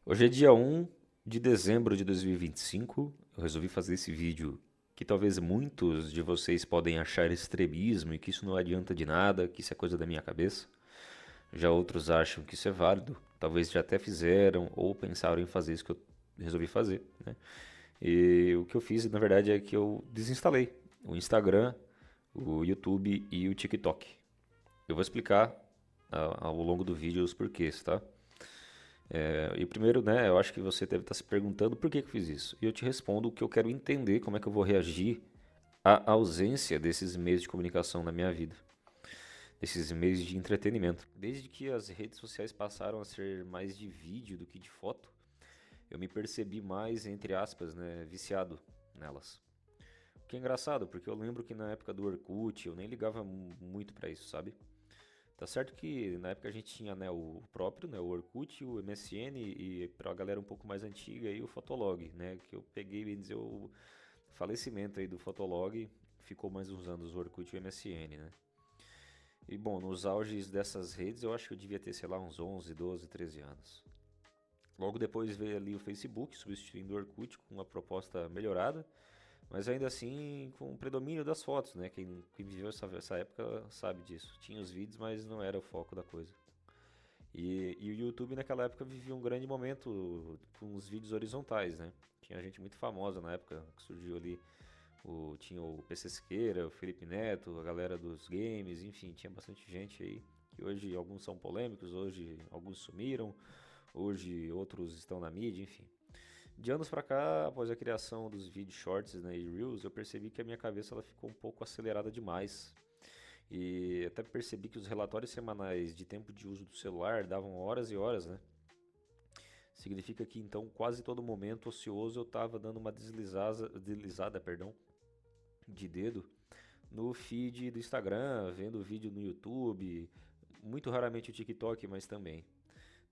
Hoje é dia 1 de dezembro de 2025. Eu resolvi fazer esse vídeo que talvez muitos de vocês podem achar extremismo e que isso não adianta de nada, que isso é coisa da minha cabeça. Já outros acham que isso é válido, talvez já até fizeram ou pensaram em fazer isso que eu resolvi fazer, né? E o que eu fiz, na verdade, é que eu desinstalei o Instagram, o YouTube e o TikTok. Eu vou explicar ao longo do vídeo os porquês, tá? E primeiro, né, eu acho que você deve estar se perguntando por que que eu fiz isso. E eu te respondo que eu quero entender como é que eu vou reagir à ausência desses meios de comunicação na minha vida, desses meios de entretenimento. Desde que as redes sociais passaram a ser mais de vídeo do que de foto, eu me percebi mais, entre aspas, né, viciado nelas. O que é engraçado, porque eu lembro que na época do Orkut eu nem ligava muito pra isso, sabe? Tá certo que na época a gente tinha, né, o próprio, né, o Orkut, o MSN e pra galera um pouco mais antiga aí o Fotolog, né, que eu peguei, bem dizer, o falecimento aí do Fotolog, ficou mais uns anos o Orkut e o MSN, né. E bom, nos auges dessas redes eu acho que eu devia ter, sei lá, uns 11, 12, 13 anos. Logo depois veio ali o Facebook, substituindo o Orkut com uma proposta melhorada, mas ainda assim com o predomínio das fotos, né? Quem viveu essa época sabe disso. Tinha os vídeos, mas não era o foco da coisa. E o YouTube naquela época vivia um grande momento com os vídeos horizontais, né? Tinha gente muito famosa na época que surgiu ali. Tinha o PC Siqueira, o Felipe Neto, a galera dos games, enfim, tinha bastante gente aí. Que hoje alguns são polêmicos, hoje alguns sumiram, hoje outros estão na mídia, enfim. De anos pra cá, após a criação dos vídeos shorts, né, e reels, eu percebi que a minha cabeça ela ficou um pouco acelerada demais. E até percebi que os relatórios semanais de tempo de uso do celular davam horas e horas, né? Significa que então quase todo momento ocioso eu estava dando uma deslizada, perdão, de dedo no feed do Instagram, vendo vídeo no YouTube, muito raramente o TikTok, mas também.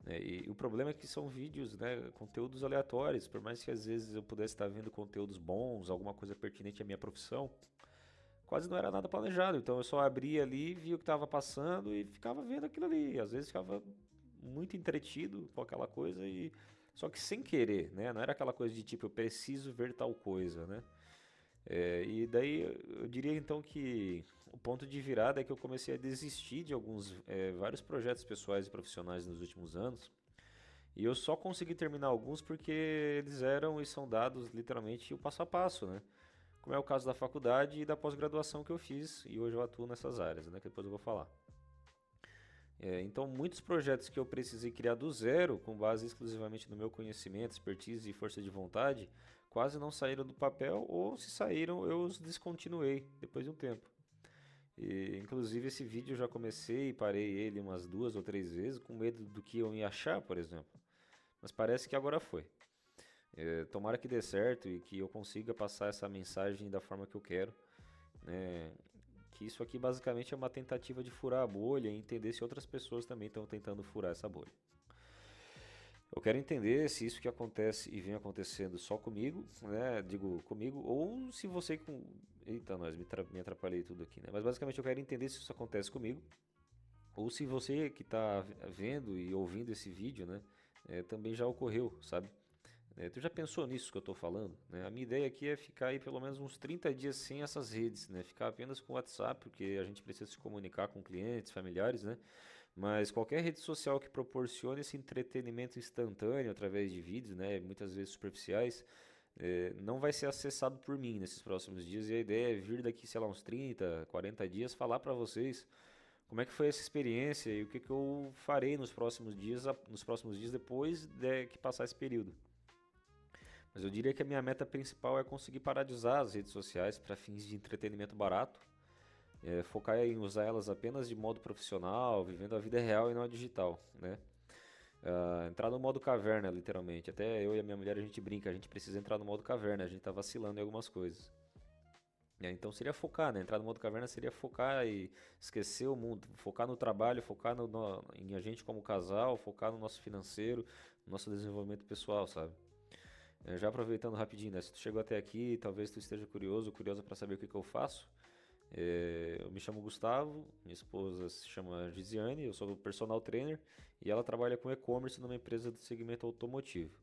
E o problema é que são vídeos, né, conteúdos aleatórios, por mais que às vezes eu pudesse estar vendo conteúdos bons, alguma coisa pertinente à minha profissão, quase não era nada planejado. Então eu só abria ali, via o que estava passando e ficava vendo aquilo ali. Às vezes ficava muito entretido com aquela coisa e só que sem querer, né? Não era aquela coisa de tipo eu preciso ver tal coisa, né? E daí eu diria então que o ponto de virada é que eu comecei a desistir de vários projetos pessoais e profissionais nos últimos anos. E eu só consegui terminar alguns porque eles eram e são dados literalmente o passo a passo, né? Como é o caso da faculdade e da pós-graduação que eu fiz, e hoje eu atuo nessas áreas, né? Que depois eu vou falar. Então, muitos projetos que eu precisei criar do zero, com base exclusivamente no meu conhecimento, expertise e força de vontade, quase não saíram do papel, ou se saíram, eu os descontinuei depois de um tempo. Inclusive, esse vídeo eu já comecei e parei ele umas 2 ou 3 vezes, com medo do que eu ia achar, por exemplo. Mas parece que agora foi. Tomara que dê certo e que eu consiga passar essa mensagem da forma que eu quero, né? Que isso aqui basicamente é uma tentativa de furar a bolha e entender se outras pessoas também estão tentando furar essa bolha. Eu quero entender se isso que acontece e vem acontecendo só comigo, né? Digo comigo, ou se você com. Eita, nós me atrapalhei tudo aqui, né? Mas basicamente eu quero entender se isso acontece comigo, ou se você que está vendo e ouvindo esse vídeo, né? Também já ocorreu, sabe? Tu já pensou nisso que eu estou falando? Né? A minha ideia aqui é ficar aí pelo menos uns 30 dias sem essas redes, né? Ficar apenas com o WhatsApp, porque a gente precisa se comunicar com clientes, familiares, né? Mas qualquer rede social que proporcione esse entretenimento instantâneo através de vídeos, né? Muitas vezes superficiais, não vai ser acessado por mim nesses próximos dias. E a ideia é vir daqui, sei lá, uns 30, 40 dias, falar para vocês como é que foi essa experiência e o que, que eu farei nos próximos dias depois de que passar esse período. Mas eu diria que a minha meta principal é conseguir parar de usar as redes sociais para fins de entretenimento barato, focar em usar elas apenas de modo profissional, vivendo a vida real e não a digital, né? Entrar no modo caverna, literalmente. Até eu e a minha mulher a gente brinca, a gente precisa entrar no modo caverna, a gente tá vacilando em algumas coisas. Então seria focar, né? Entrar no modo caverna seria focar e esquecer o mundo, focar no trabalho, focar em a gente como casal, focar no nosso financeiro, no nosso desenvolvimento pessoal, sabe? Já aproveitando rapidinho, né? Se tu chegou até aqui, talvez tu esteja curioso, curiosa para saber o que que eu faço. Eu me chamo Gustavo, minha esposa se chama Gisiane, eu sou personal trainer e ela trabalha com e-commerce numa empresa do segmento automotivo.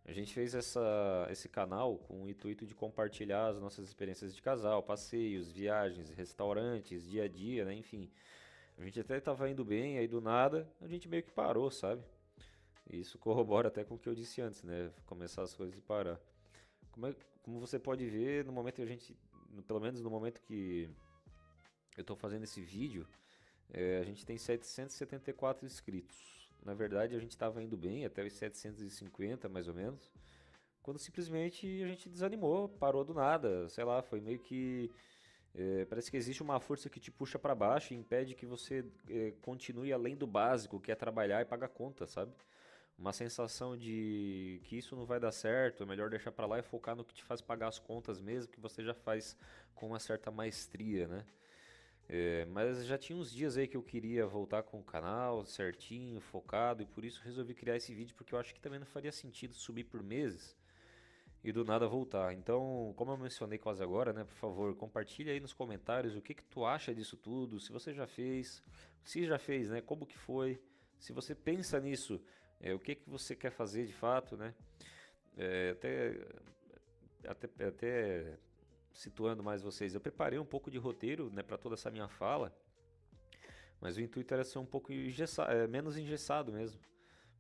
A gente fez esse canal com o intuito de compartilhar as nossas experiências de casal, passeios, viagens, restaurantes, dia a dia, né? Enfim, a gente até estava indo bem, aí do nada a gente meio que parou, sabe? E isso corrobora até com o que eu disse antes, né? Começar as coisas e parar. Como você pode ver, no momento que a gente, pelo menos no momento que eu estou fazendo esse vídeo, a gente tem 774 inscritos. Na verdade, a gente estava indo bem, até os 750 mais ou menos, quando simplesmente a gente desanimou, parou do nada, sei lá, foi meio que parece que existe uma força que te puxa para baixo e impede que você continue além do básico, que é trabalhar e pagar conta, sabe? Uma sensação de que isso não vai dar certo, é melhor deixar para lá e focar no que te faz pagar as contas mesmo, que você já faz com uma certa maestria, né? Mas já tinha uns dias aí que eu queria voltar com o canal certinho, focado, e por isso resolvi criar esse vídeo, porque eu acho que também não faria sentido subir por meses e do nada voltar. Então, como eu mencionei quase agora, né, por favor, compartilha aí nos comentários o que que tu acha disso tudo, se você já fez, se já fez, né, como que foi, se você pensa nisso, o que que você quer fazer de fato, né? É, até situando mais vocês, eu preparei um pouco de roteiro, né, para toda essa minha fala, mas o intuito era ser um pouco menos engessado mesmo,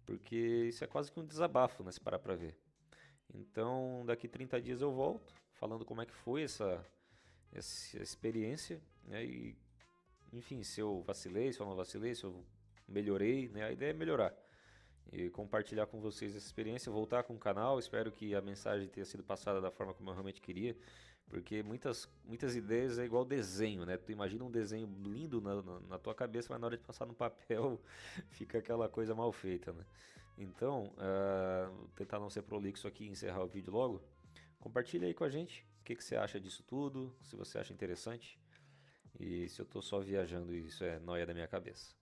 porque isso é quase que um desabafo, né, se parar pra ver. Então, daqui 30 dias eu volto, falando como é que foi essa experiência, né? E, enfim, se eu vacilei, se eu não vacilei, se eu melhorei, né? A ideia é melhorar e compartilhar com vocês essa experiência, voltar com o canal. Espero que a mensagem tenha sido passada da forma como eu realmente queria, porque muitas ideias é igual desenho, né? Tu imagina um desenho lindo na tua cabeça, mas na hora de passar no papel fica aquela coisa mal feita, né? Então, vou tentar não ser prolixo aqui e encerrar o vídeo logo. Compartilha aí com a gente o que você acha disso tudo, se você acha interessante e se eu tô só viajando e isso é nóia da minha cabeça.